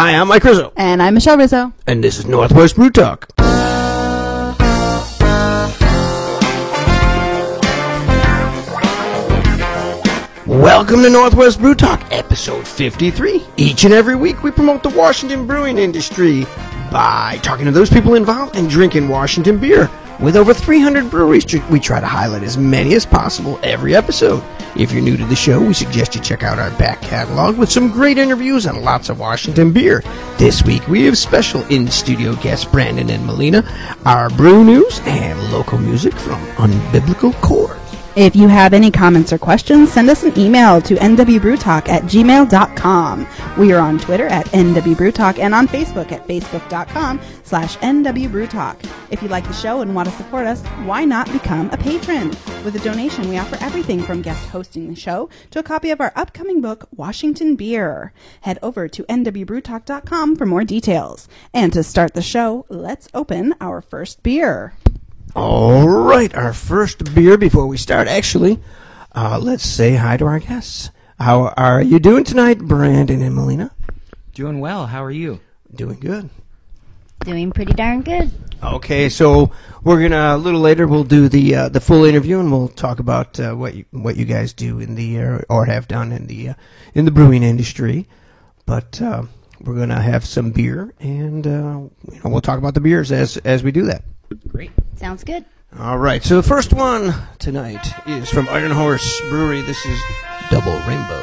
Hi, I'm Mike Rizzo. And I'm Michelle Rizzo. And this is Northwest Brew Talk. Welcome to Northwest Brew Talk, episode 53. Each and every week, we promote the Washington brewing industry by talking to those people involved and drinking Washington beer. With over 300 breweries, we try to highlight as many as possible every episode. If you're new to the show, we suggest you check out our back catalog with some great interviews and lots of Washington beer. This week, we have special in-studio guests Brandon and Melina, our brew news, and local music from Unbiblical Chords. If you have any comments or questions, send us an email to nwbrewtalk@gmail.com. We are on Twitter at nwbrewtalk and on Facebook at facebook.com/nwbrewtalk. If you like the show and want to support us, why not become a patron? With a donation, we offer everything from guest hosting the show to a copy of our upcoming book, Washington Beer. Head over to nwbrewtalk.com for more details. And to start the show, let's open our first beer. All right, our first beer before we start. Actually, let's say hi to our guests. How are you doing tonight, Brandon and Melina? Doing well. How are you? Doing good. Doing pretty darn good. Okay, so we're gonna a little later we'll do the full interview and we'll talk about what you guys do in the or have done in the brewing industry. But we're gonna have some beer and we'll talk about the beers as we do that. Great. Sounds good. All right, so the first one tonight is from Iron Horse Brewery. This is Double Rainbow.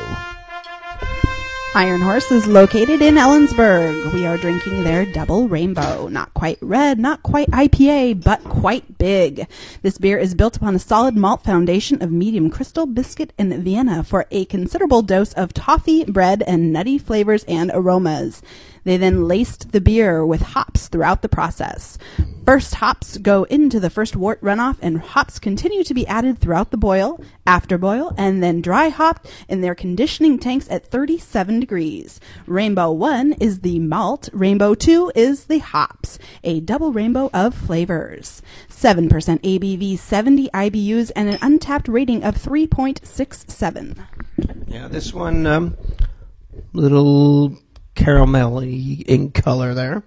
Iron Horse is located in Ellensburg. We are drinking their Double Rainbow. Not quite red, not quite IPA, but quite big. This beer is built upon a solid malt foundation of medium crystal, biscuit, and Vienna for a considerable dose of toffee, bread, and nutty flavors and aromas. They then laced the beer with hops throughout the process. First hops go into the first wort runoff, and hops continue to be added throughout the boil, after boil, and then dry hopped in their conditioning tanks at 37 degrees. Rainbow 1 is the malt, Rainbow 2 is the hops, a double rainbow of flavors. 7% ABV, 70 IBUs, and an untapped rating of 3.67. Yeah, this one, little caramelly in color there,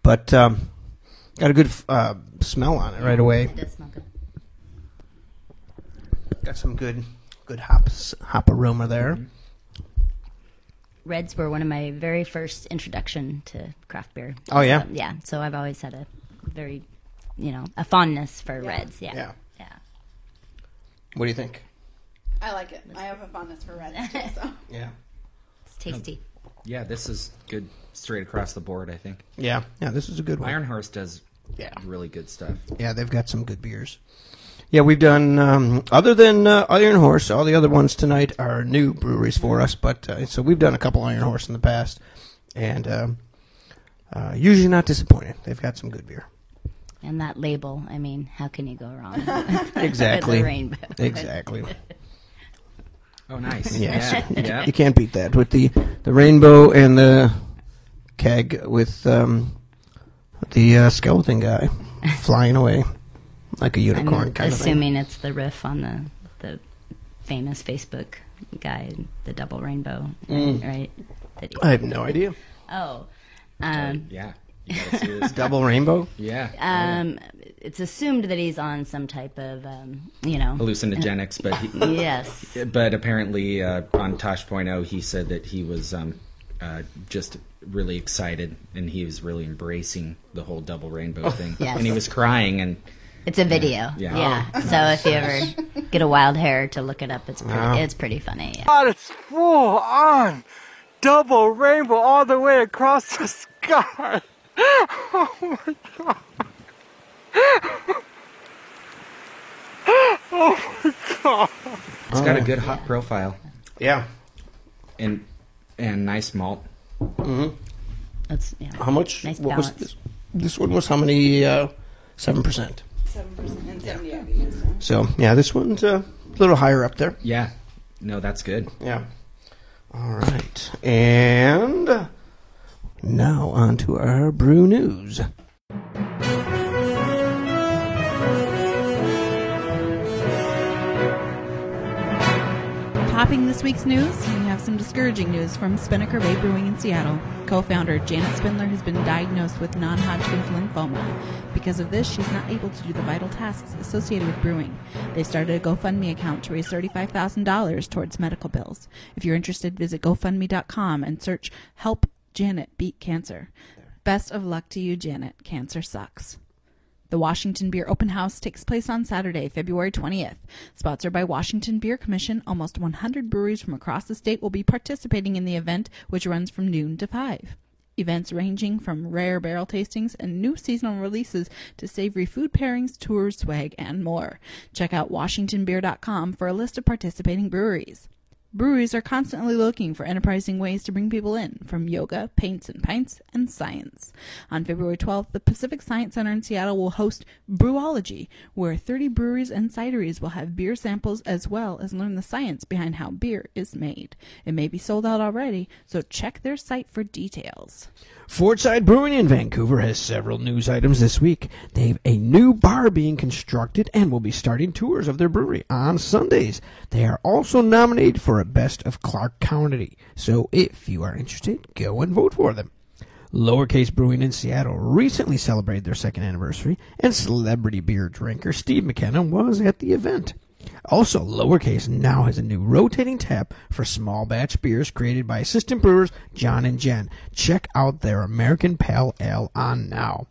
but got a good smell on it right away. It does smell good. Got some good hop aroma there. Reds were one of my very first introduction to craft beer. Oh, yeah? Yeah, so I've always had a very, a fondness for reds. Yeah. What do you think? I like it. I have a fondness for reds too, so. Yeah. It's tasty. Yeah, this is good straight across the board, I think. Yeah, this is a good one. Iron Horse does really good stuff. Yeah, they've got some good beers. Yeah, we've done, other than Iron Horse, all the other ones tonight are new breweries for us, but so we've done a couple Iron Horse in the past, and usually not disappointed. They've got some good beer. And that label, I mean, how can you go wrong? Exactly. With the rainbow. Exactly. Oh, nice. Yes. Yeah. You can't beat that with the rainbow and the keg with the skeleton guy flying away like a unicorn kind of thing. Assuming it's the riff on the famous Facebook guy, the Double Rainbow, right? I have no idea. Oh. Yeah. You gotta see this. Double Rainbow? Yeah. It's assumed that he's on some type of, hallucinogenics, but yes. But apparently on Tosh.0 he said that he was just really excited and he was really embracing the whole Double Rainbow thing. Yes. And he was crying and it's a video. Yeah. So if you ever get a wild hair to look it up, it's pretty funny. Yeah. God, it's full on double rainbow all the way across the sky. Oh my God. Oh my God. it's got a good hop profile Yeah. and nice malt. That's How much? Nice What was balance. this one was how many? 7%. 7% and 70 IBUs. So, yeah, this one's a little higher up there. Yeah. No, that's good. Yeah. All right. And now on to our brew news. Topping this week's news, we have some some discouraging news from Spinnaker Bay Brewing in Seattle. Co-founder Janet Spindler has been diagnosed with non-Hodgkin's lymphoma. Because of this, she's not able to do the vital tasks associated with brewing. They started a GoFundMe account to raise $35,000 towards medical bills. If you're interested, visit GoFundMe.com and search Help Janet Beat Cancer. Best of luck to you, Janet. Cancer sucks. The Washington Beer Open House takes place on Saturday, February 20th. Sponsored by Washington Beer Commission, almost 100 breweries from across the state will be participating in the event, which runs from noon to 5. Events ranging from rare barrel tastings and new seasonal releases to savory food pairings, tours, swag, and more. Check out WashingtonBeer.com for a list of participating breweries. Breweries are constantly looking for enterprising ways to bring people in, from yoga, paints and pints, and science. On February 12th, the Pacific Science Center in Seattle will host Brewology, where 30 breweries and cideries will have beer samples as well as learn the science behind how beer is made. It may be sold out already, so check their site for details. Fortside Brewing in Vancouver has several news items this week. They have a new bar being constructed and will be starting tours of their brewery on Sundays. They are also nominated for a Best of Clark County, so if you are interested, go and vote for them. Lowercase Brewing in Seattle recently celebrated their second anniversary, and celebrity beer drinker Steve McKenna was at the event. Also, Lowercase now has a new rotating tap for small batch beers created by assistant brewers John and Jen. Check out their American Pale Ale on now.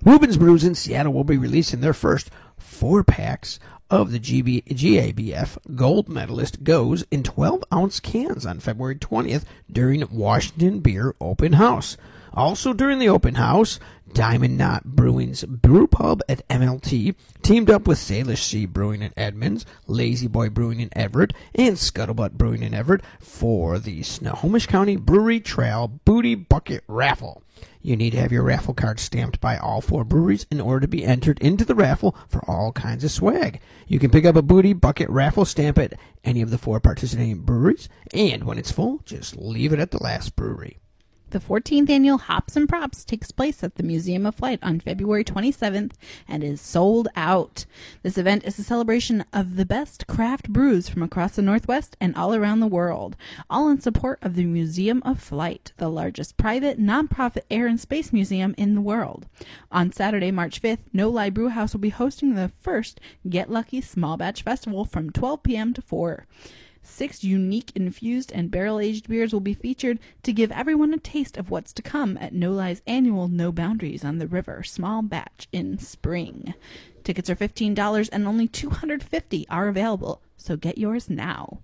Rubens Brews in Seattle will be releasing their first 4-packs of the GABF Gold Medalist Goes in 12-ounce cans on February 20th during Washington Beer Open House. Also during the open house, Diamond Knot Brewing's Brew Pub at MLT teamed up with Salish Sea Brewing in Edmonds, Lazy Boy Brewing in Everett, and Scuttlebutt Brewing in Everett for the Snohomish County Brewery Trail Booty Bucket Raffle. You need to have your raffle card stamped by all 4 breweries in order to be entered into the raffle for all kinds of swag. You can pick up a Booty Bucket Raffle stamp at any of the 4 participating breweries, and when it's full, just leave it at the last brewery. The 14th annual Hops and Props takes place at the Museum of Flight on February 27th and is sold out. This event is a celebration of the best craft brews from across the Northwest and all around the world, all in support of the Museum of Flight, the largest private, nonprofit air and space museum in the world. On Saturday, March 5th, No Lie Brewhouse will be hosting the first Get Lucky Small Batch Festival from 12 p.m. to 4. 6 unique infused and barrel-aged beers will be featured to give everyone a taste of what's to come at No Lie's annual No Boundaries on the River Small Batch in spring. Tickets are $15 and only 250 are available, so get yours now.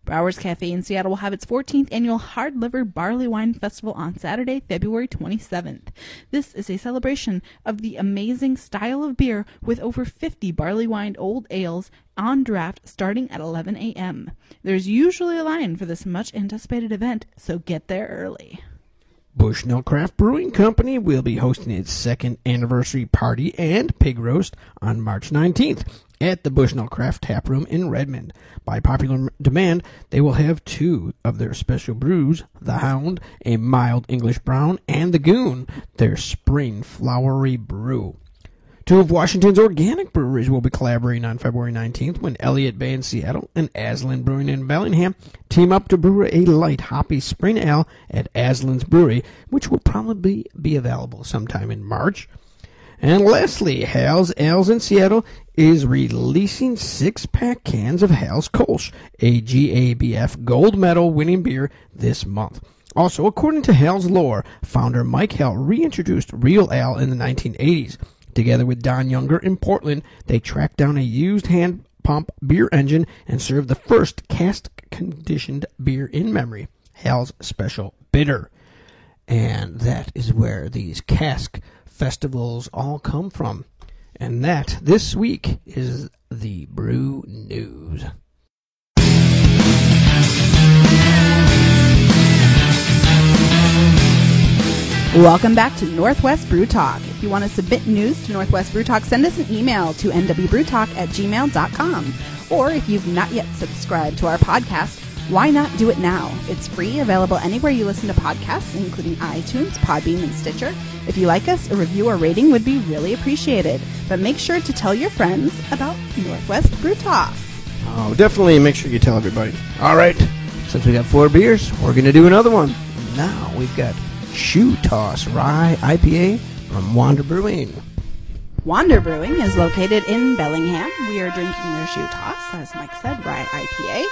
Browers Cafe in Seattle will have its 14th annual Hard Liver Barley Wine Festival on Saturday, February 27th. This is a celebration of the amazing style of beer with over 50 barley wine old ales on draft starting at 11 a.m. There's usually a line for this much anticipated event, so get there early. Bushnell Craft Brewing Company will be hosting its second anniversary party and pig roast on March 19th at the Bushnell Craft Tap Room in Redmond. By popular demand, they will have 2 of their special brews, the Hound, a mild English brown, and the Goon, their spring flowery brew. 2 of Washington's organic breweries will be collaborating on February 19th when Elliott Bay in Seattle and Aslan Brewing in Bellingham team up to brew a light hoppy spring ale at Aslan's Brewery, which will probably be available sometime in March. And lastly, Hal's Ales in Seattle is releasing 6-pack cans of Hal's Kolsch, a GABF gold medal winning beer, this month. Also, according to Hal's lore, founder Mike Hale reintroduced real ale in the 1980s. Together with Don Younger in Portland, they tracked down a used hand pump beer engine and served the first cask-conditioned beer in memory, Hal's Special Bitter. And that is where these cask festivals all come from. And that, this week, is the Brew News. Welcome back to Northwest Brew Talk. If you want to submit news to Northwest Brew Talk, send us an email to nwbrewtalk@gmail.com. Or if you've not yet subscribed to our podcast, why not do it now? It's free, available anywhere you listen to podcasts, including iTunes, Podbean, and Stitcher. If you like us, a review or rating would be really appreciated. But make sure to tell your friends about Northwest Brew Talk. Oh, definitely make sure you tell everybody. All right, since we got 4 beers, we're going to do another one. Now we've got Shoe Toss Rye IPA from Wander Brewing. Wander Brewing is located in Bellingham. We are drinking their Shoe Toss, as Mike said, rye IPA.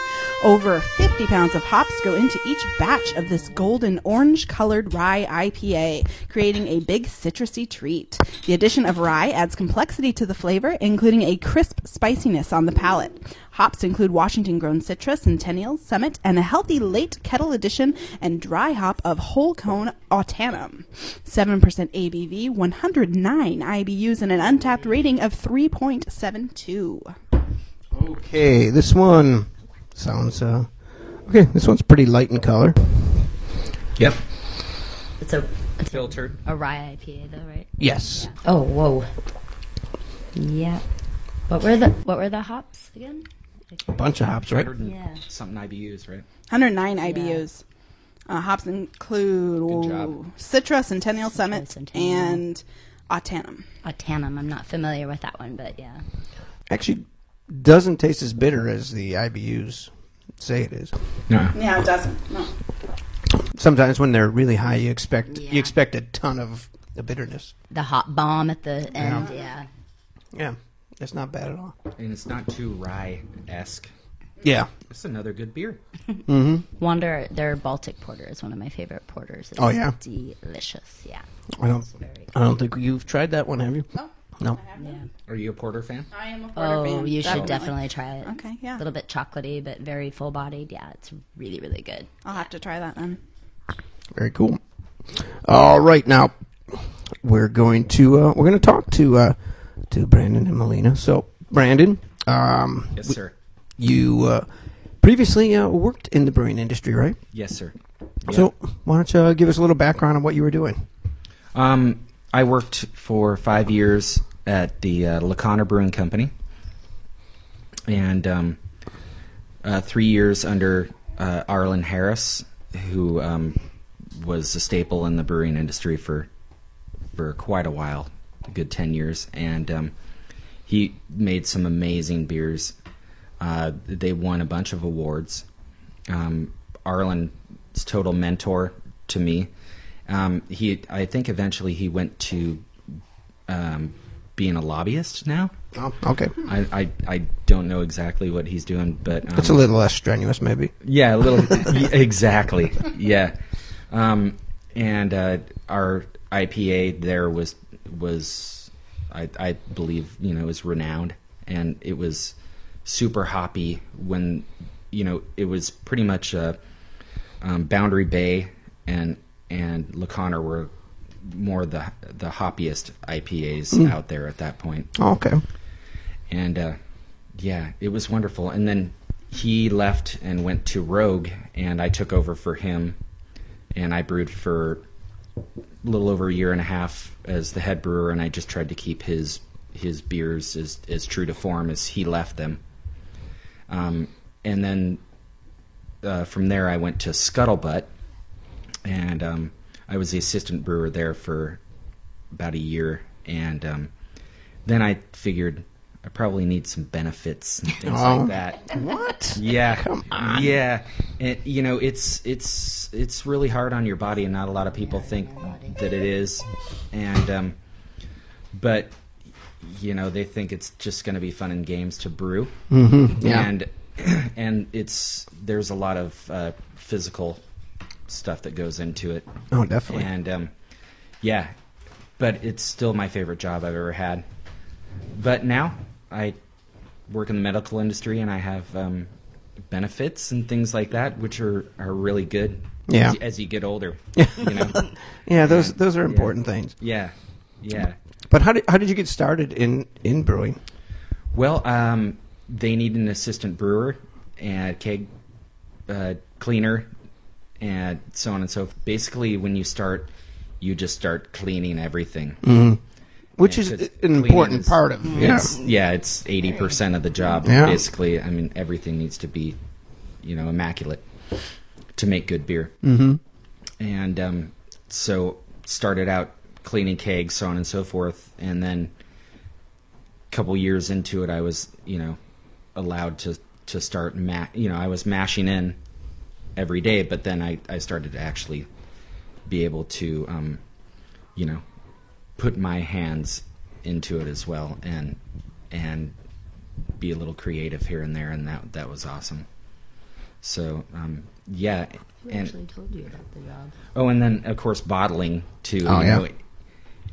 Over 50 pounds of hops go into each batch of this golden orange-colored rye IPA, creating a big citrusy treat. The addition of rye adds complexity to the flavor, including a crisp spiciness on the palate. Hops include Washington-grown citrus, Centennial, Summit, and a healthy late kettle addition and dry hop of whole cone autumnum. 7% ABV, 109 IBUs, and an untapped rating of 3.72. Okay, this one sounds, okay, this one's pretty light in color. Yep. It's a Filtered. a rye IPA though, right? Yes. Oh, whoa. Yeah. What were the hops again? A bunch of hops, right? 100 and Yeah. something IBUs, right? 109 IBUs. Hops include Good job. citrus, Centennial, Summit, Centennial. and autumnum. Autumnum. I'm not familiar with that one, but yeah. Actually, doesn't taste as bitter as the IBUs say it is. No. Yeah, it doesn't. No. Sometimes when they're really high, you expect Yeah. you expect a ton of the bitterness. The hop bomb at the end, yeah. Yeah, it's not bad at all. And it's not too rye-esque. Yeah. It's another good beer. Wander, their Baltic Porter is one of my favorite porters. It's Oh, yeah? delicious, yeah. I don't Very I don't think you've tried that one, have you? No. No. Yeah. Are you a porter fan? I am a porter Oh, fan. you should definitely try it. Okay, yeah. A little bit chocolatey, but very full-bodied. Yeah, it's really, really good. I'll have to try that then. Very cool. All right, now we're going to talk to Brandon and Melina. So, Brandon, Yes, sir. you previously worked in the brewing industry, right? Yes, sir. So, why don't you give us a little background on what you were doing? I worked for 5 years at the LaConner Brewing Company, and 3 years under Arlen Harris, who was a staple in the brewing industry for quite a while, a good 10 years, and he made some amazing beers. They won a bunch of awards. Arlen's total mentor to me. I think eventually he went to being a lobbyist now. Oh, okay. I don't know exactly what he's doing, but It's a little less strenuous, maybe. yeah, a little exactly. Yeah, and our IPA there was I believe is renowned, and it was super hoppy when it was pretty much Boundary Bay and LaConner were more the hoppiest IPAs out there at that point. Oh, okay. And yeah, it was wonderful. And then he left and went to Rogue, and I took over for him, and I brewed for a little over a year and a half as the head brewer, and I just tried to keep his beers as true to form as he left them. And then from there I went to Scuttlebutt, and I was the assistant brewer there for about a year, and then I figured I probably need some benefits and things like that. What? Yeah, come on. Yeah, and it's really hard on your body, and not a lot of people think that it is, and but they think it's just going to be fun and games to brew, Yeah. and there's a lot of physical stuff that goes into it. Oh, definitely. And yeah, but it's still my favorite job I've ever had. But now I work in the medical industry, and I have benefits and things like that, which are really good. Yeah. As you get older. Yeah, those are important things. Yeah. Yeah. But how did you get started in brewing? Well, they need an assistant brewer and a keg cleaner and so on and so forth. Basically, when you start, you just start cleaning everything. Which Yeah, is 'cause an important cleaning part of It's 80% of the job. Yeah. Basically, I mean, everything needs to be, immaculate to make good beer. Mm-hmm. And so started out cleaning kegs, so on and so forth, and then a couple years into it, I was, allowed to start I was mashing in every day. But then I started to actually be able to, put my hands into it as well, and be a little creative here and there, and that was awesome. So yeah, Who and actually told you about the job? oh, and then of course bottling too. Oh, yeah.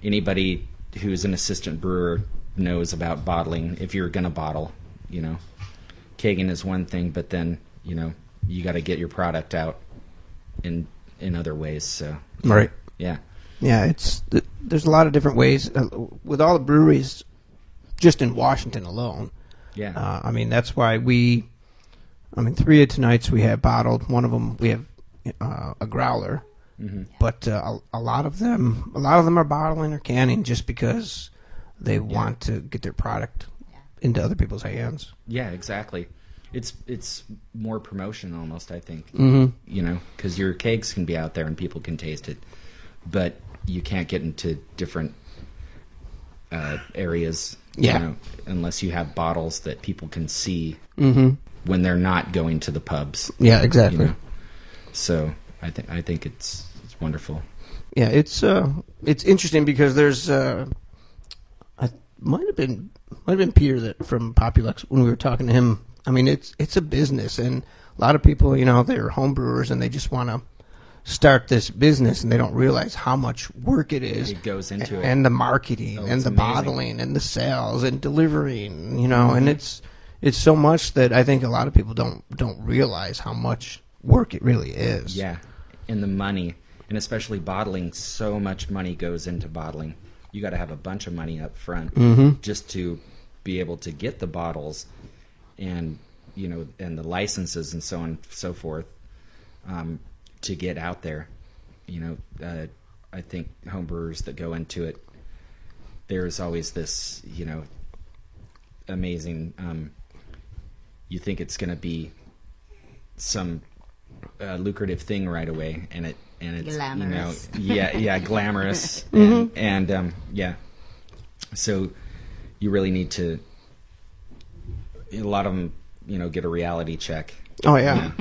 Anybody who's an assistant brewer knows about bottling. If you're gonna bottle, kegging is one thing, but then you got to get your product out in other ways. So Right. yeah. Yeah, there's a lot of different ways with all the breweries, just in Washington alone. Yeah. I mean, that's why 3 of tonight's we have bottled. One of them we have a growler, but a lot of them are bottling or canning just because they want to get their product into other people's hands. Yeah, exactly. It's more promotion almost, I think. Mm-hmm. Because your kegs can be out there and people can taste it, but you can't get into different areas. Yeah. Unless you have bottles that people can see Mm-hmm. when they're not going to the pubs. Yeah, exactly. So I think it's wonderful. Yeah, it's interesting because there's I might have been Peter that from Populux when we were talking to him. I mean, it's a business, and a lot of people, they're home brewers and they just want to start this business, and they don't realize how much work it is. It goes into it. And the marketing, and it's the amazing. bottling, and the sales, and delivering. And it's so much that I think a lot of people don't realize how much work it really is. Yeah, and the money, and especially bottling, so much money goes into bottling. You got to have a bunch of money up front just to be able to get the bottles, and and the licenses and so on and so forth, to get out there. I think homebrewers that go into it, there's always this amazing. You think it's going to be some lucrative thing right away, and it's Glamorous. glamorous, and yeah. So you really need to. A lot of them, get a reality check. Oh yeah.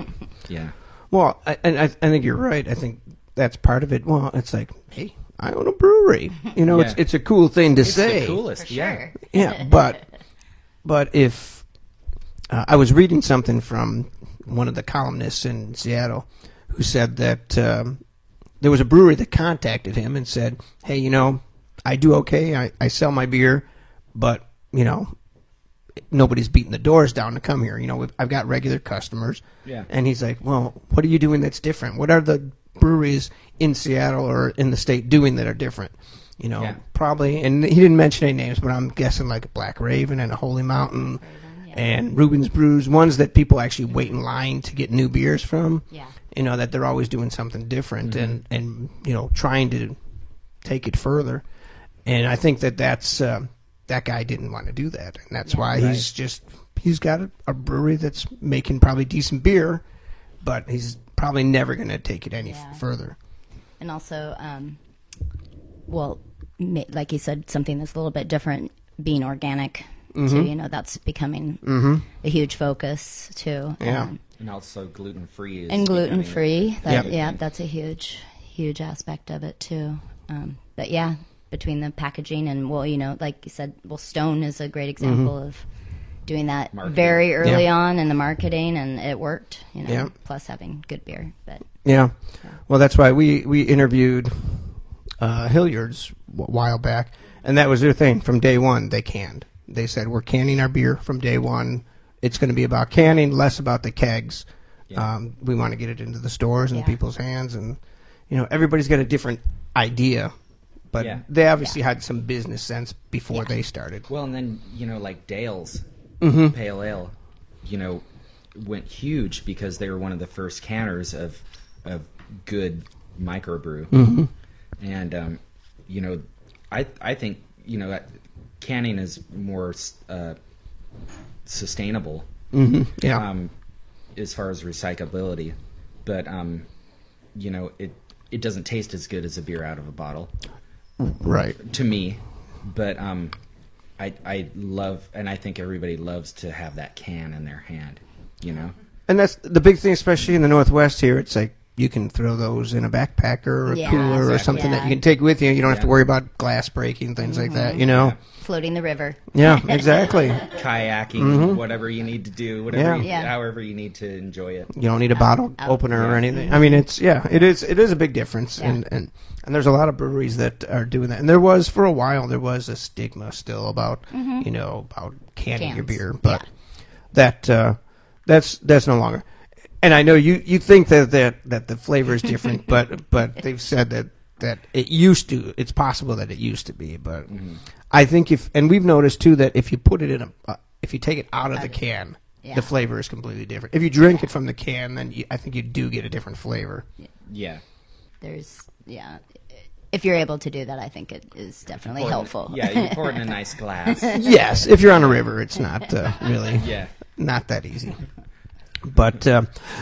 Yeah. Well, I think you're right. I think that's part of it. Well, it's like, hey, I own a brewery. Yeah. It's a cool thing to It's say. the coolest. For Yeah. sure. Yeah, but if I was reading something from one of the columnists in Seattle who said that there was a brewery that contacted him and said, hey, I do okay. I sell my beer, but, nobody's beating the doors down to come here. I've got regular customers. Yeah. And he's like, well, what are you doing that's different? What are the breweries in Seattle or in the state doing that are different? Yeah. Probably, and he didn't mention any names, but I'm guessing like a Black Raven and a Holy Mountain and Reuben's Brews, ones that people actually wait in line to get new beers from. Yeah. That they're always doing something different and trying to take it further. And I think that's that guy didn't want to do that, and that's why he's got a brewery that's making probably decent beer, but he's probably never going to take it any further. And also, like you said, something that's a little bit different, being organic. Too, that's becoming a huge focus too. Yeah. And also gluten free. And gluten free. Yep. Yeah, that's a huge aspect of it too. But yeah, between the packaging and like you said, Stone is a great example of doing that very early on in the marketing, and it worked. Plus having good beer. But yeah. Well, that's why we interviewed Hilliard's a while back, and that was their thing from day one. They canned. They said, we're canning our beer from day one. It's going to be about canning, less about the kegs. Yeah. We want to get it into the stores and people's hands, and everybody's got a different idea, but they obviously had some business sense before they started. Well, and then like Dale's Pale Ale, went huge because they were one of the first canners of good microbrew, and I think canning is more sustainable as far as recyclability, but it doesn't taste as good as a beer out of a bottle, right? To me, but I love, and I think everybody loves to have that can in their hand, And that's the big thing, especially in the Northwest here. It's like you can throw those in a backpacker or a Yeah, cooler or exactly. something that Yeah. you can take with you. You don't have to worry about glass breaking, things like that, you know? Floating the river. Yeah, exactly. Kayaking, whatever you need to do, whatever, Yeah. however you need to enjoy it. You don't need a bottle opener or anything. I mean, it is a big difference. Yeah. And there's a lot of breweries that are doing that. And there was, for a while, there was a stigma still about, about canning your Cans. beer. But that's no longer. And I know you think that the flavor is different, but they've said that it used to. It's possible that it used to be, but I think and we've noticed too that if you put it in if you take it out of the can, Yeah. the flavor is completely different. If you drink it from the can, then I think you do get a different flavor. Yeah. If you're able to do that, I think it is definitely helpful. Yeah, you pour it in a nice glass. Yes, if you're on a river, it's not really Yeah. not that easy. But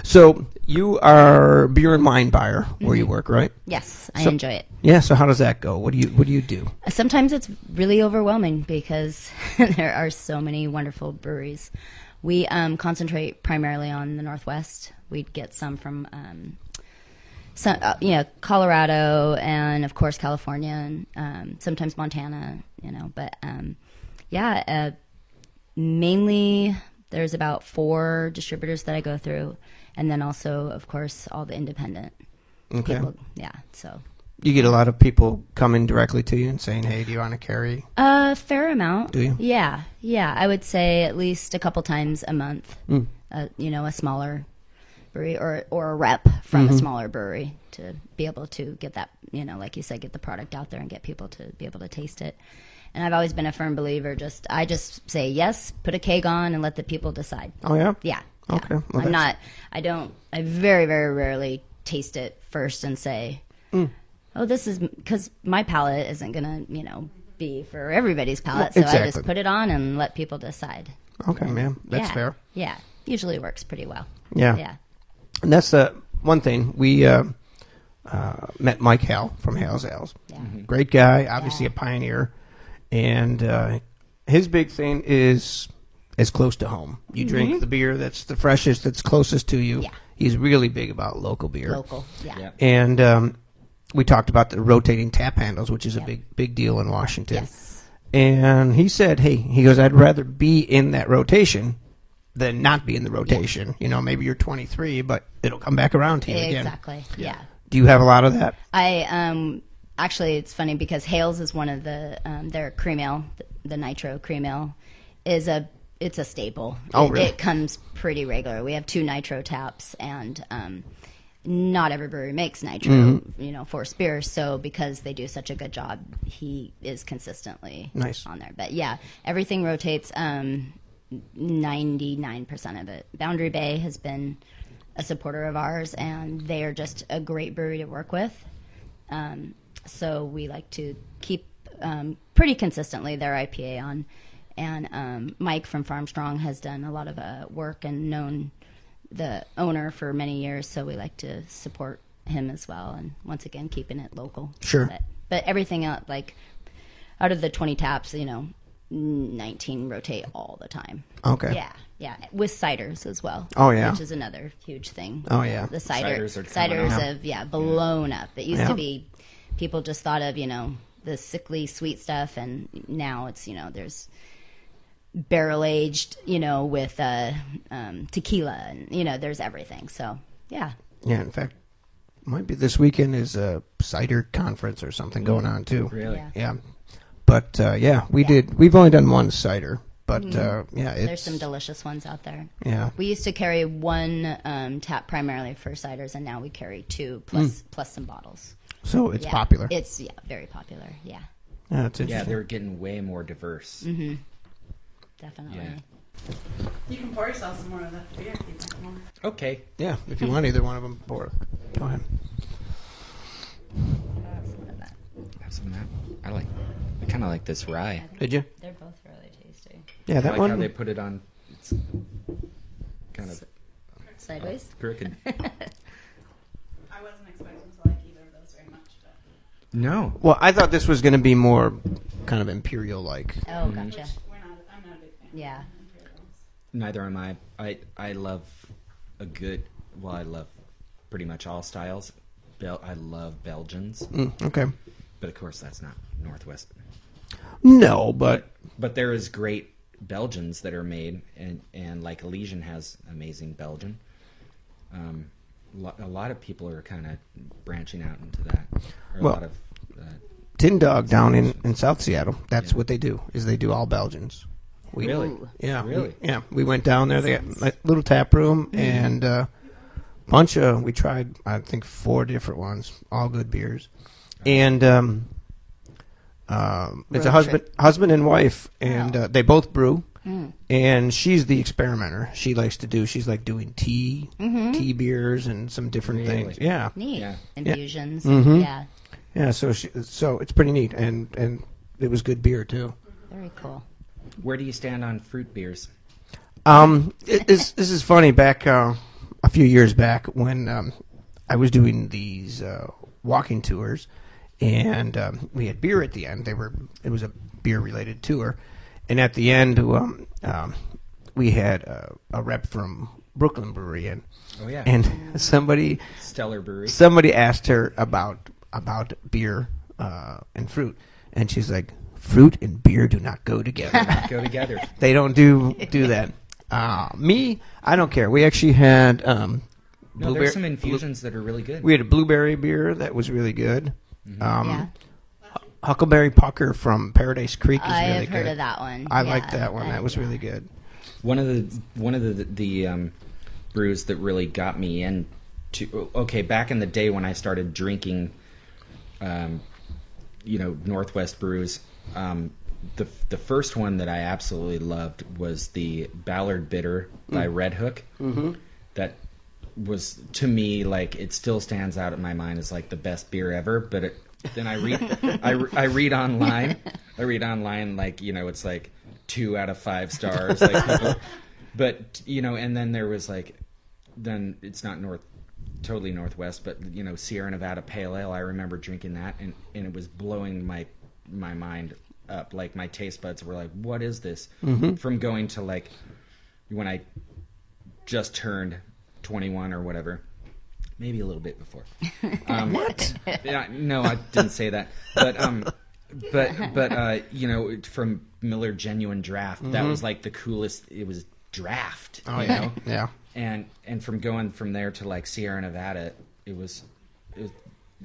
so you are beer and wine buyer where you work, right? Yes, I So- enjoy it. Yeah. So how does that go? What do you do? Sometimes it's really overwhelming because there are so many wonderful breweries. We concentrate primarily on the Northwest. We'd get some from Colorado and of course California and sometimes Montana. But mainly there's about 4 distributors that I go through, and then also of course all the independent people. Yeah, so. You get a lot of people coming directly to you and saying, "Hey, do you want to carry?" A fair amount. Do you? Yeah. I would say at least a couple times a month. A smaller brewery or a rep from a smaller brewery to be able to get that, like you said, get the product out there and get people to be able to taste it. And I've always been a firm believer. I just say yes, put a keg on, and let the people decide. Oh yeah. Yeah. Okay. Well, I very, very rarely taste it first and say, oh, this is, because my palate isn't going to, be for everybody's palate. So I exactly. just put it on and let people decide. Okay, man. That's Yeah. fair. Yeah. Usually works pretty well. Yeah. Yeah. And that's the one thing. We met Mike Hale from Hale's Ales. Yeah. Great guy, obviously Yeah. a pioneer. And his big thing is as close to home. You drink the beer that's the freshest, that's closest to you. Yeah. He's really big about local beer. Local. Yeah. Yeah. And we talked about the rotating tap handles, which is a Yeah. big deal in Washington. Yes. And he said, he goes, I'd rather be in that rotation than not be in the rotation. Maybe you're 23, but it'll come back around to you again. Exactly. Yeah. Do you have a lot of that? I actually, it's funny because Hales is one of the their cream ale, the nitro cream ale, it's a staple. Oh, really? It comes pretty regular. We have 2 nitro taps, and not every brewery makes nitro, for beer. So because they do such a good job, he is consistently Nice. on there. But yeah, everything rotates. 99% of it. Boundary Bay has been a supporter of ours, and they are just a great brewery to work with. So we like to keep pretty consistently their IPA on. And Mike from Farmstrong has done a lot of work and known the owner for many years, so we like to support him as well. And once again, keeping it local. Sure. But everything else, like out of the 20 taps, 19 rotate all the time. Okay. Yeah, with ciders as well. Oh, yeah. Which is another huge thing. Oh, yeah. The Ciders are coming up. have blown up. It used Yeah. to be people just thought of the sickly sweet stuff, and now it's there's barrel aged with tequila, and there's everything. So yeah. Yeah, in fact, might be this weekend is a cider conference or something going on too. Really? Yeah. Yeah. But we've only done one cider, but There's some delicious ones out there. Yeah. We used to carry 1 tap primarily for ciders, and now we carry 2 plus some bottles. So it's Yeah. popular. It's very popular. Yeah, Yeah, it's Yeah, interesting. they're getting way more diverse. definitely. Yeah. You can pour yourself some more of that beer if you want more. Okay. Yeah, if you want either one of them, pour it. Go ahead. Have some of that. I kind of like this rye. Did you? They're both really tasty. Yeah, I that like one. how they put it on. It's kind of Sideways. crooked. I wasn't expecting to like either of those very much, but No. Well, I thought this was going to be more kind of imperial-like. Oh, gotcha. I'm not a big fan. Yeah. of Imperials. Neither am I. I love a good. Well, I love pretty much all styles. I love Belgians, Okay. but of course that's not Northwest. No, but But there is great Belgians that are made, and like Elysian has amazing Belgian. A lot of people are kind of branching out into that. Or Well, a lot of Tin Dog down in South Seattle, that's what they do, is they do all Belgians. really, Yeah. really. We went down there. They got a little tap room and we tried, I think, 4 different ones, all good beers. And it's a husband and wife, and they both brew. And she's the experimenter. She's like doing tea beers and some different things. Yeah. Neat. Yeah. Infusions. Mm-hmm. Yeah. Yeah, so it's pretty neat, and it was good beer too. Very cool. Where do you stand on fruit beers? This is funny. Back a few years back when I was doing these walking tours, and we had beer at the end. It was a beer related tour, and at the end we had a rep from Brooklyn Brewery in. Oh yeah, And somebody Stellar Brewery. asked her about beer and fruit, and she's like, "Fruit and beer do not go together. Go together. They don't do that." Me, I don't care. We actually had No, there's some infusions that are really good. we had a blueberry beer that was really good. Yeah. Huckleberry Pucker from Paradise Creek is I really have good. heard of that one. I Yeah, like that one. That was really good. One of the brews that really got me into. Okay, back in the day when I started drinking, Northwest brews. The first one that I absolutely loved was the Ballard Bitter by Red Hook. Mm-hmm. That was, to me, like, it still stands out in my mind as like the best beer ever. But then I read I read online. Like, it's like 2 out of 5 stars. Like, people, but and then there was like, then it's not totally Northwest, but Sierra Nevada Pale Ale. I remember drinking that, and it was blowing my mind up. Like, my taste buds were like, what is this? Mm-hmm. From going to, like, when I just turned 21 or whatever, maybe a little bit before. What? No, I didn't say that. But from Miller Genuine Draft, that was like the coolest. It was draft. Oh yeah, yeah. And from going from there to like Sierra Nevada, it was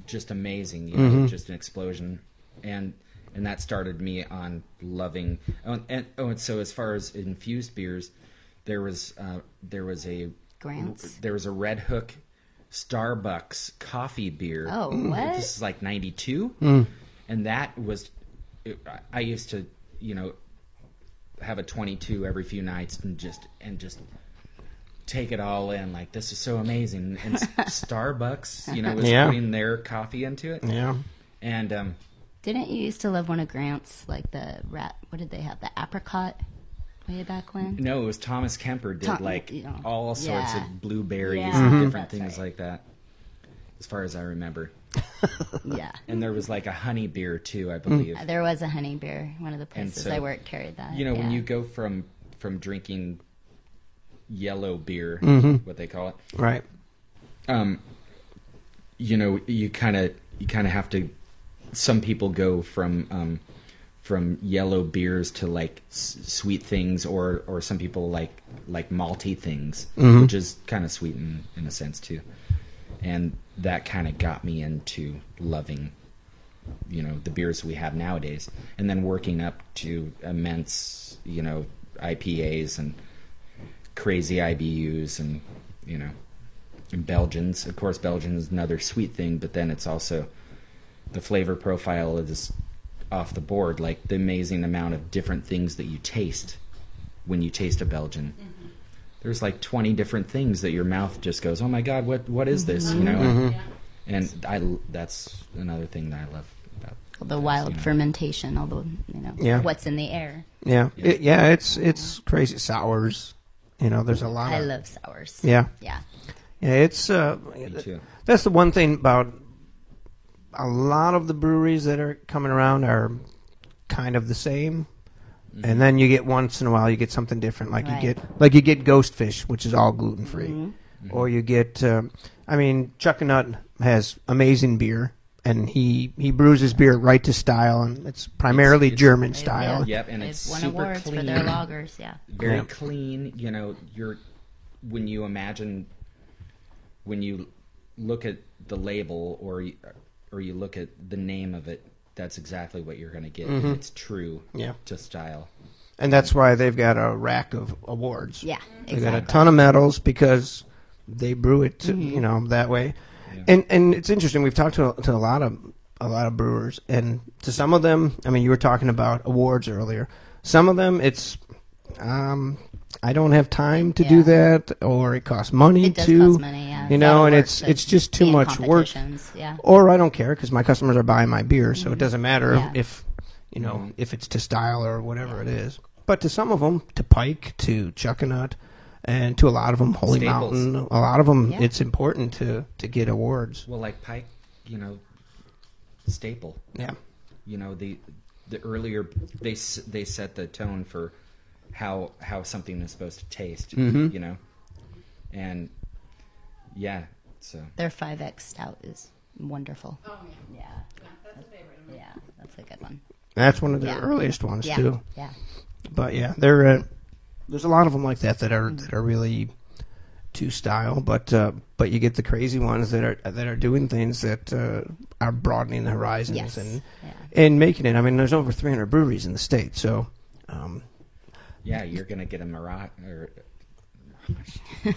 just amazing. Just an explosion. And that started me on loving. And so as far as infused beers, there was a Grants. There was a Red Hook Starbucks coffee beer. Oh, what? This is like 92, and that was. I used to, have a 22 every few nights and just take it all in. Like, this is so amazing. And Starbucks, was putting their coffee into it. Yeah. And Didn't you used to love one of Grant's, like the what did they have? The apricot way back when? no, it was Thomas Kemper did all sorts Yeah. of blueberries Yeah. and different That's things right. like that, as far as I remember. Yeah. And there was like a honey beer too, I believe. There was a honey beer. One of the places so, I worked carried that. When you go from drinking yellow beer, what they call it, Right. you kind of have to. Some people go from yellow beers to like sweet things, or some people like malty things, which is kind of sweet in a sense too. And that kind of got me into loving, the beers we have nowadays, and then working up to immense, IPAs and crazy IBUs and and Belgians. Of course, Belgian is another sweet thing, but then it's also the flavor profile is off the board. Like, the amazing amount of different things that you taste when you taste a Belgian. Mm-hmm. There's like 20 different things that your mouth just goes, oh my God, what is this? And that's another thing that I love about the wild fermentation, although what's in the air. Yeah. It's crazy. Sours. There's a lot. I of... love sours. Yeah. Yeah. Yeah, it's Me too. that's the one thing about a lot of the breweries that are coming around are kind of the same. And then you get once in a while you get something different, like Right. you get Ghost Fish, which is all gluten free. or you get. I mean, Chuckanut has amazing beer, and he brews his beer right to style, and it's primarily It's- German They've- style. Yep, and They've it's won super awards clean. for their lagers. Yeah. Very Yeah. clean. You know, when you imagine, when you look at the label or you look at the name of it, that's exactly what you're going to get. And it's true Yeah. to style. And that's why they've got a rack of awards. Yeah. They got a Exactly. ton of medals because they brew it, that way. Yeah. And it's interesting. We've talked to a lot of brewers, and to some of them, I mean, you were talking about awards earlier. Some of them, it's I don't have time to do Yeah. that, or it costs money It does to, cost money. Yeah. you It's a know, lot of and work it's to just too be in much work. competitions, Yeah. Or I don't care because my customers are buying my beer, so it doesn't matter Yeah. if if it's to style or whatever it is. But to some of them, to Pike, to Chuckanut, and to a lot of them, Holy Staples. Mountain, a lot of them, Yeah. it's important to get awards. Well, like Pike, staple. Yeah, The earlier they set the tone for how something is supposed to taste. And yeah, so Their 5X stout is wonderful. Oh yeah. That's a favorite. Yeah, that's a good one. that's one of the Yeah. earliest ones Yeah. too. Yeah. But yeah, there's a lot of them like that are really to style. But you get the crazy ones that are doing things that are broadening the horizons Yes. and Yeah. and making it. I mean, there's over 300 breweries in the state, so yeah, you're gonna get a Mirage. Or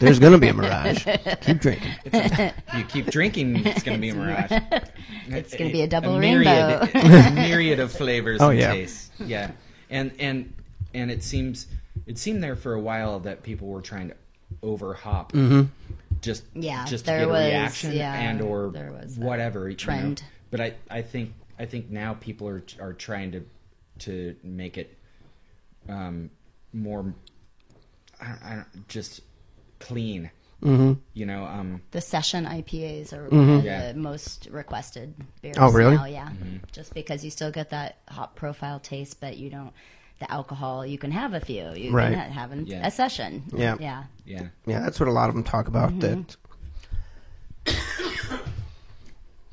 there's going to be a Mirage. Keep drinking. if you keep drinking, it's gonna be a Mirage. It's gonna be a double myriad, rainbow. a myriad of flavors Oh, and yeah. tastes. Yeah, and it seemed there for a while that people were trying to over hop. Just Yeah, just there to get was- a reaction yeah, and or there was that whatever trend. But I think now people are trying to make it more just clean. The session IPAs are Yeah. the most requested beers. Oh, really? Now, yeah, just because you still get that hop profile taste, but you don't. The alcohol, you can have a few. You Right. can have Yeah. a session. Yeah. Yeah. Yeah. Yeah, that's what a lot of them talk about. That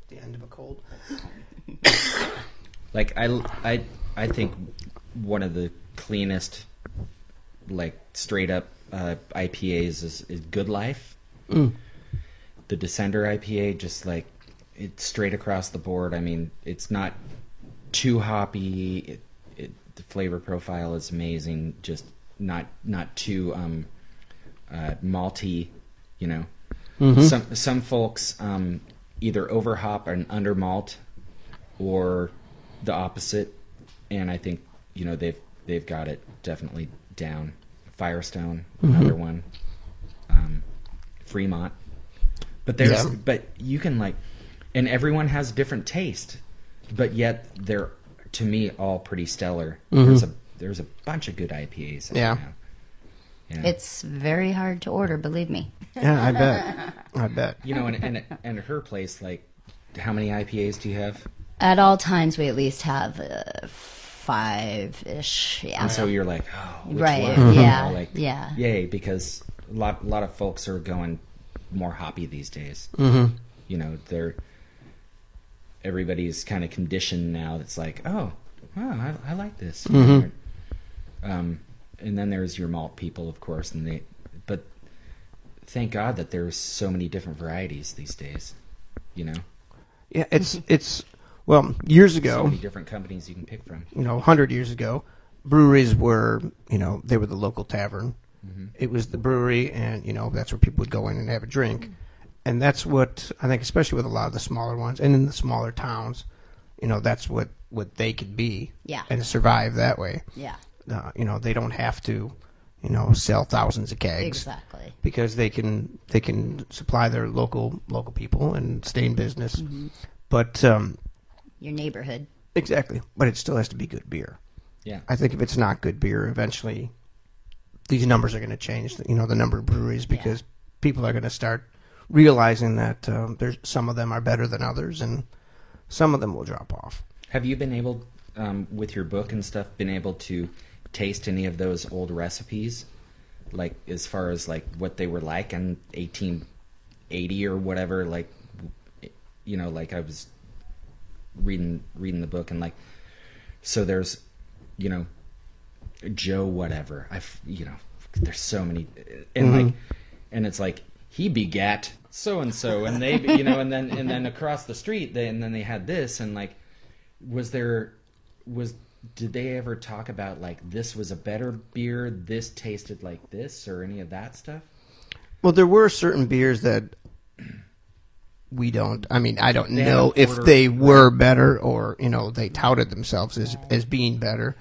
the end of a cold. Like I think one of the cleanest, like straight up IPAs is Good Life. The Descender IPA, just like it's straight across the board. I mean, it's not too hoppy. The flavor profile is amazing. Just not too malty. Some folks either over hop and under malt, or the opposite. And I think they've got it definitely down. Firestone, another one. Fremont, but but you can and everyone has different taste, but yet they're, to me, all pretty stellar. There's a bunch of good IPAs out Yeah. now. Yeah. It's very hard to order, believe me. Yeah, I bet. And at her place, like, how many IPAs do you have? At all times, we at least have 5-ish. Yeah. And so you're like, oh, which Right, one? yeah, yeah. Yay, because a lot of folks are going more hoppy these days. Everybody's kind of conditioned now. That's like, oh, wow, I like this. And then there's your malt people, of course, but thank God that there's so many different varieties these days. Yeah, it's well, years ago, So many different companies you can pick from. 100 years ago, breweries were, they were the local tavern. It was the brewery, and that's where people would go in and have a drink. And that's what I think, especially with a lot of the smaller ones and in the smaller towns, that's what they could be. Yeah. And survive that way. Yeah. They don't have to, sell thousands of kegs. Exactly. Because they can supply their local people and stay in business. But Your neighborhood. exactly, but it still has to be good beer. Yeah. I think if it's not good beer, eventually these numbers are going to change. The number of breweries, because people are going to start realizing that there's some of them are better than others, and some of them will drop off. Have you been able, with your book and stuff, been able to taste any of those old recipes like as far as like what they were like in 1880 or whatever. Like, you know, like I was reading the book, and like, so there's, you know, Joe whatever. You know, there's so many, and like, and it's like he begat so and so, and they, you know, and then across the street, and then they had this, and like, did they ever talk about like this was a better beer, this tasted like this, or any of that stuff? Well, there were certain beers that we don't. I mean, I don't know if they were better or, you know, they touted themselves as being better.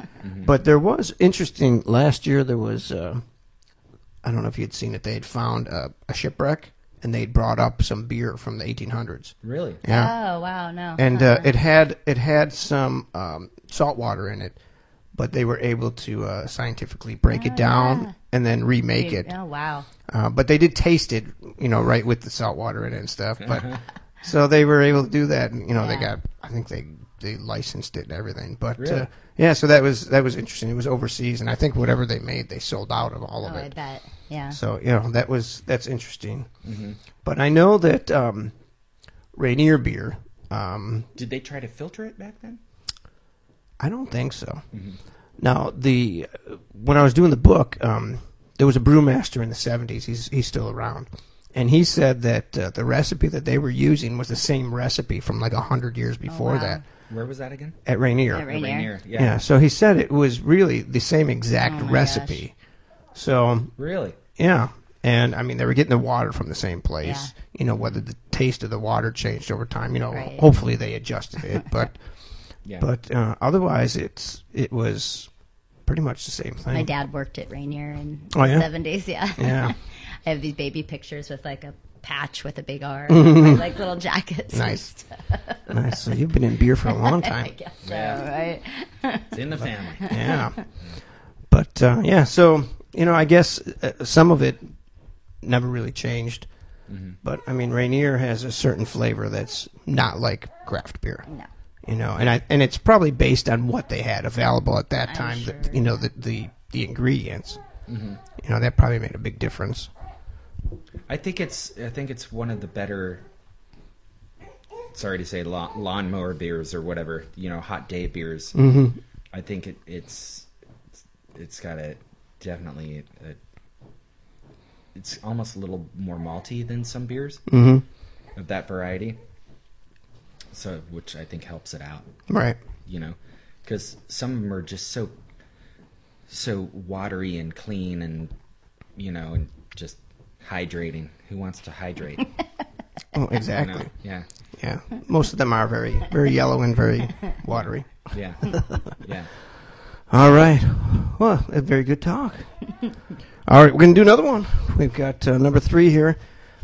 But there was interesting. Last year there was. I don't know if you'd seen it. They had found a shipwreck, and they'd brought up some beer from the 1800s. Really? Yeah. Oh wow, no. And it had some salt water in it, but they were able to scientifically break it down and then remake it. Oh wow. But they did taste it, you know, right with the salt water in it and stuff. But so they were able to do that. And, you know, they got. I think they licensed it and everything. But really? Yeah, so that was interesting. It was overseas, and I think whatever they made, they sold out of all of it. I bet. Yeah. So, you know, that's interesting. But I know that Rainier beer. Did they try to filter it back then? I don't think so. Now, when I was doing the book, there was a brewmaster in the 70s. He's still around. And he said that the recipe that they were using was the same recipe from like 100 years before that. Where was that again? At Rainier. At Rainier. Yeah, so he said it was really the same exact recipe. So Really? yeah, and I mean they were getting the water from the same place. Yeah. You know, whether the taste of the water changed over time. You know, Right. hopefully they adjusted it, but Yeah. but otherwise it was pretty much the same thing. My dad worked at Rainier in Oh, the yeah? 70s. Yeah. Yeah. I have these baby pictures with like a patch with a big R, and like little jackets. Nice. Nice. So you've been in beer for a long I time. guess so, Yeah. right? It's in the family. Yeah. But yeah, so you know, I guess some of it never really changed. But I mean, Rainier has a certain flavor that's not like craft beer. No. You know, and it's probably based on what they had available at that I'm time. sure. You know, the ingredients. You know, that probably made a big difference. I think it's one of the better. Sorry to say, lawnmower beers or whatever. You know, hot day beers. I think it's got definitely. It's almost a little more malty than some beers of that variety. So, which I think helps it out. Right. You know, because some of them are just so watery and clean, and you know, and just hydrating. Who wants to hydrate? Oh, You exactly. know? Yeah, Yeah. Most of them are very, very yellow and very watery. yeah, yeah. All right. Well, a very good talk. All right, we're going to do another one. We've got number 3 here.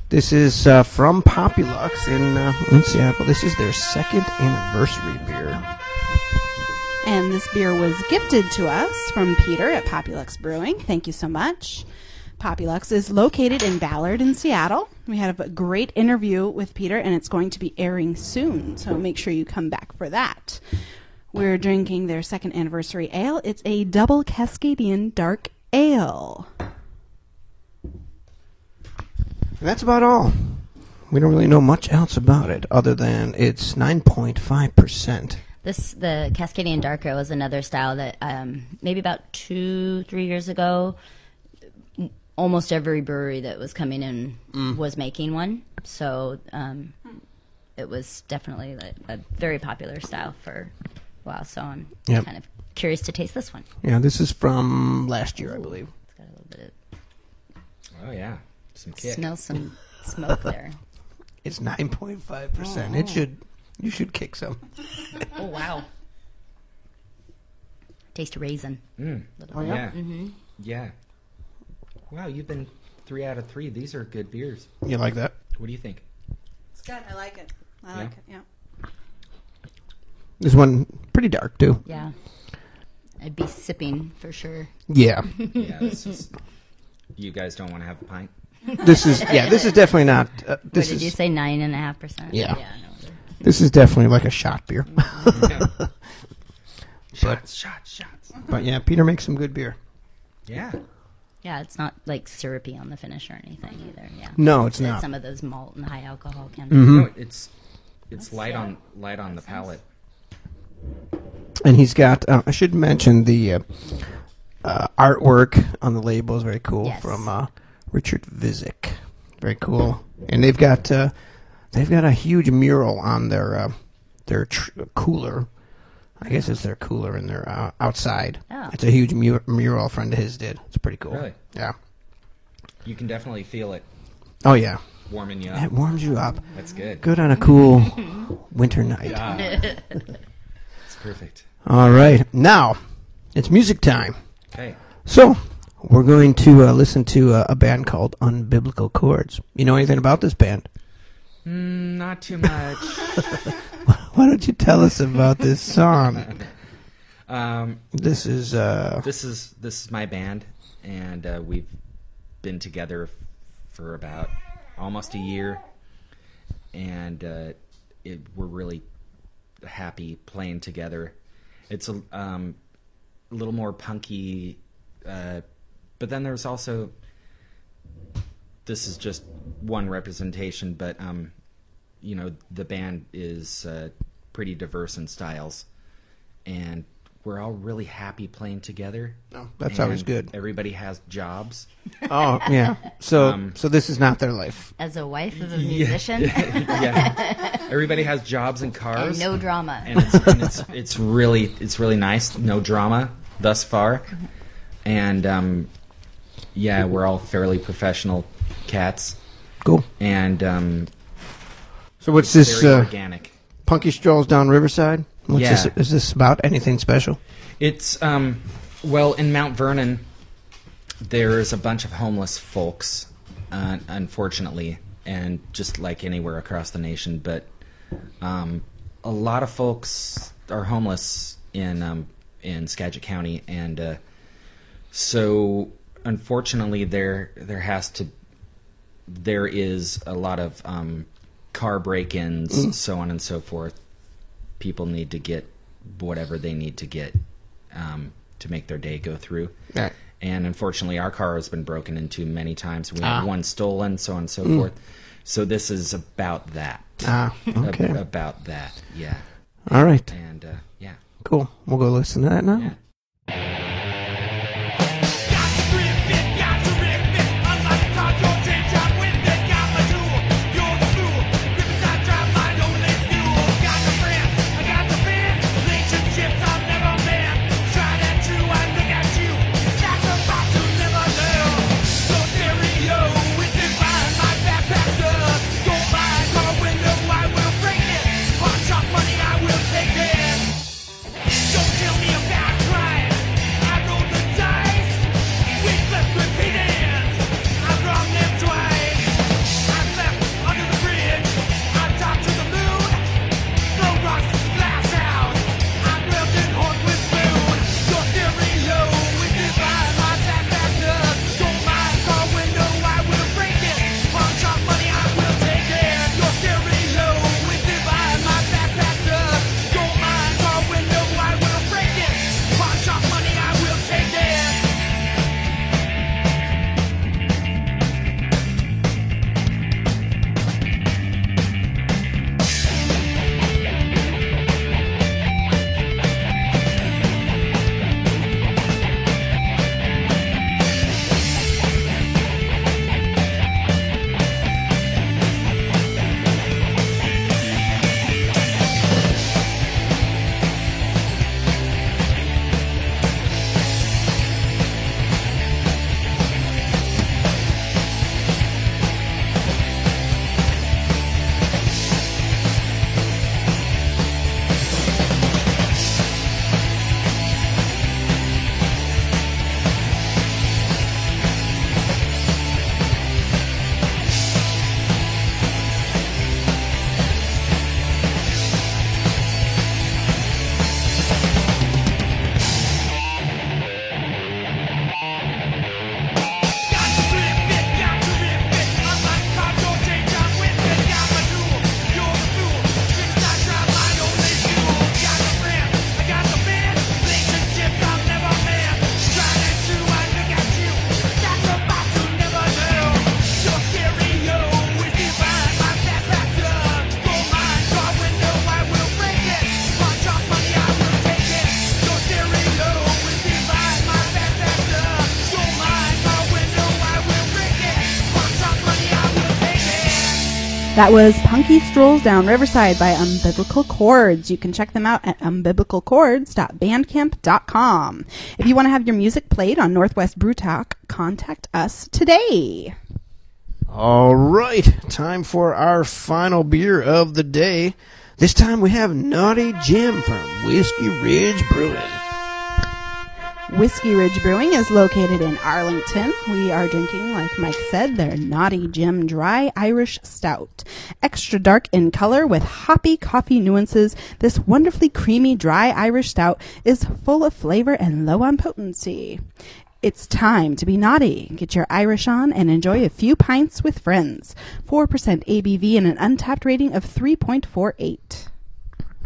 This is from Populux in Seattle. This is their 2nd anniversary beer. And this beer was gifted to us from Peter at Populux Brewing. Thank you so much. Populux is located in Ballard in Seattle. We had a great interview with Peter, and it's going to be airing soon, so make sure you come back for that. We're drinking their 2nd anniversary ale. It's a double Cascadian dark ale. And that's about all. We don't really know much else about it other than it's 9.5%. The Cascadian Dark Ale was another style that maybe about 2-3 years ago, almost every brewery that was coming in was making one. So it was definitely a very popular style for a while. So I'm kind of curious to taste this one. Yeah, this is from last year, I believe. It's got a little bit Oh yeah, some of kick. smell some smoke there. It's 9.5%. You should kick some. Oh wow! Taste a raisin. Oh yeah, yeah. Wow, you've been 3 out of 3. These are good beers. You like that? What do you think? It's good. I like it. I like it, yeah. This one pretty dark too. Yeah, I'd be sipping for sure. Yeah. Yeah, this is. You guys don't want to have a pint? This is definitely not. What This did you is say? 9.5%. Yeah. No, this is definitely like a shot beer. Shots. But yeah, Peter makes some good beer. Yeah. Yeah, it's not like syrupy on the finish or anything either. Yeah. No, it's not. Some of those malt and high alcohol can. No, it's light on the palate. And he's got, I should mention the artwork on the label is very cool from Richard Vizik. Very cool. And they've got a huge mural on their cooler. I guess it's their cooler in their outside. Oh. It's a huge mural a friend of his did. It's pretty cool. Really? Yeah. You can definitely feel it Oh, yeah. warming you It up. warms you up. That's good. Good on a cool winter night. It's perfect. All right. Now, it's music time. Okay. So, we're going to listen to a band called Unbiblical Chords. You know anything about this band? Not too much. Why don't you tell us about this song? This is my band, and we've been together for about almost a year, and we're really happy playing together. It's a little more punky, but then there's also, this is just one representation, but the band is pretty diverse in styles, and we're all really happy playing together. Oh, that's always good. Everybody has jobs. Oh, yeah. So this is not their life. As a wife of a musician, Yeah. Everybody has jobs and cars. and no drama. And it's really nice. No drama thus far. And we're all fairly professional cats. Cool. And So what's this very organic. Punky Strolls Down Riverside? Is this about anything special? It's well, in Mount Vernon, there's a bunch of homeless folks, unfortunately, and just like anywhere across the nation. But a lot of folks are homeless in Skagit County, and so unfortunately, there is a lot of car break-ins, so on and so forth. People need to get whatever they need to get to make their day go through. Right. And unfortunately, our car has been broken into many times. We had one stolen, so on and so forth. So this is about that. Okay. About that, yeah. All right. And, yeah. Cool. We'll go listen to that now. Yeah. Don't tell me about crime. That was Punky Strolls Down Riverside by Umbilical Chords. You can check them out at umbilicalchords.bandcamp.com. If you want to have your music played on Northwest Brew Talk, contact us today. All right, time for our final beer of the day. This time we have Naughty Jim from Whiskey Ridge Brewing. Whiskey Ridge Brewing is located in Arlington. We are drinking, like Mike said, their Naughty Jim Dry Irish Stout. Extra dark in color with hoppy coffee nuances, this wonderfully creamy dry Irish Stout is full of flavor and low on potency. It's time to be naughty. Get your Irish on and enjoy a few pints with friends. 4% ABV and an untapped rating of 3.48.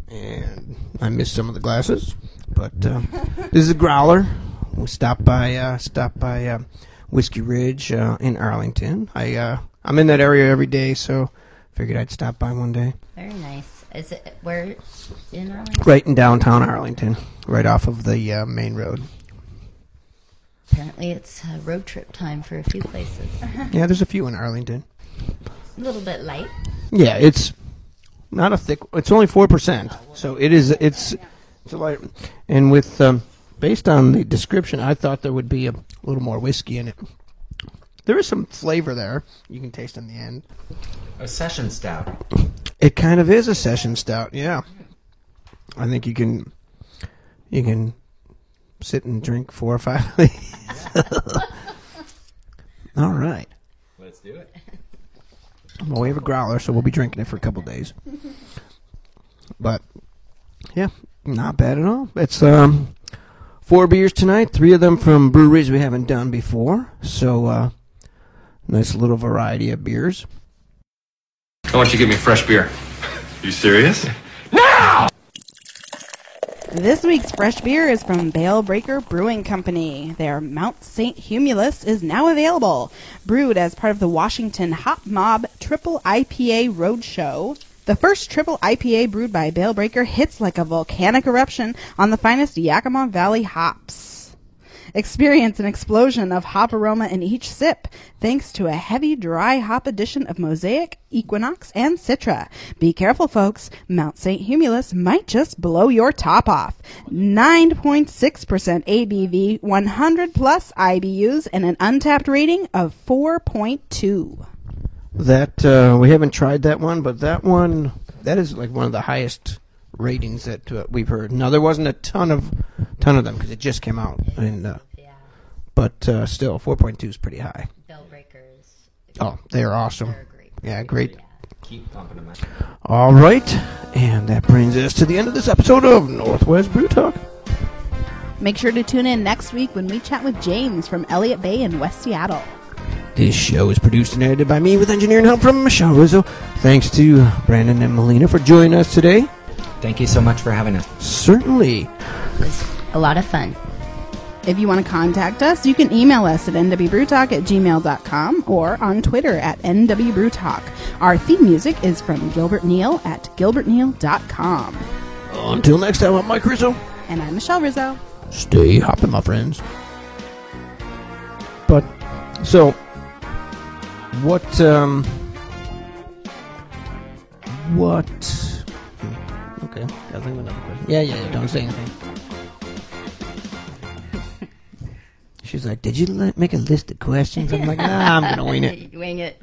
And I missed some of the glasses, but this is a growler. We stopped by Whiskey Ridge in Arlington. I'm in that area every day, so figured I'd stop by one day. Very nice. Is it where in Arlington? Right in downtown Arlington, right off of the main road. Apparently, it's road trip time for a few places. Yeah, there's a few in Arlington. A little bit light. Yeah, it's not a thick. It's only 4%, so it is. It's a light. And with based on the description, I thought there would be a little more whiskey in it. There is some flavor there. You can taste in the end. A session stout. It kind of is a session stout. Yeah, I think you can sit and drink 4 or 5 of these. All right. Let's do it. Well, we have a growler, so we'll be drinking it for a couple days. But, yeah, not bad at all. It's 4 beers tonight, 3 of them from breweries we haven't done before. So, nice little variety of beers. I want you to get me fresh beer. You serious? This week's fresh beer is from Bale Breaker Brewing Company. Their Mount St. Humulus is now available. Brewed as part of the Washington Hop Mob Triple IPA Roadshow. The first triple IPA brewed by Bale Breaker hits like a volcanic eruption on the finest Yakima Valley hops. Experience an explosion of hop aroma in each sip, thanks to a heavy, dry hop addition of Mosaic, Equinox, and Citra. Be careful, folks. Mount St. Humulus might just blow your top off. 9.6% ABV, 100 plus IBUs, and an untapped rating of 4.2. That we haven't tried that one, but that is like one of the highest ratings that we've heard. Now there wasn't a ton of them because it just came out, but still 4.2 is pretty high. Bell Breakers. Oh, they're awesome. They're great. Yeah, great. Keep pumping them out. All right, and that brings us to the end of this episode of Northwest Brew Talk. Make sure to tune in next week when we chat with James from Elliott Bay in West Seattle. This show is produced and edited by me with engineering help from Michelle Rizzo. Thanks to Brandon and Melina for joining us today. Thank you so much for having us. Certainly. It was a lot of fun. If you want to contact us, you can email us at nwbrewtalk@gmail.com or on Twitter at nwbrewtalk. Our theme music is from Gilbert Neal at gilbertneal.com. Until next time, I'm Mike Rizzo. And I'm Michelle Rizzo. Stay hopping, my friends. But, so, what, okay, gotta think of another question. Yeah, don't say anything. She's like, did you make a list of questions? I'm like, nah, I'm gonna wing it. Wing it.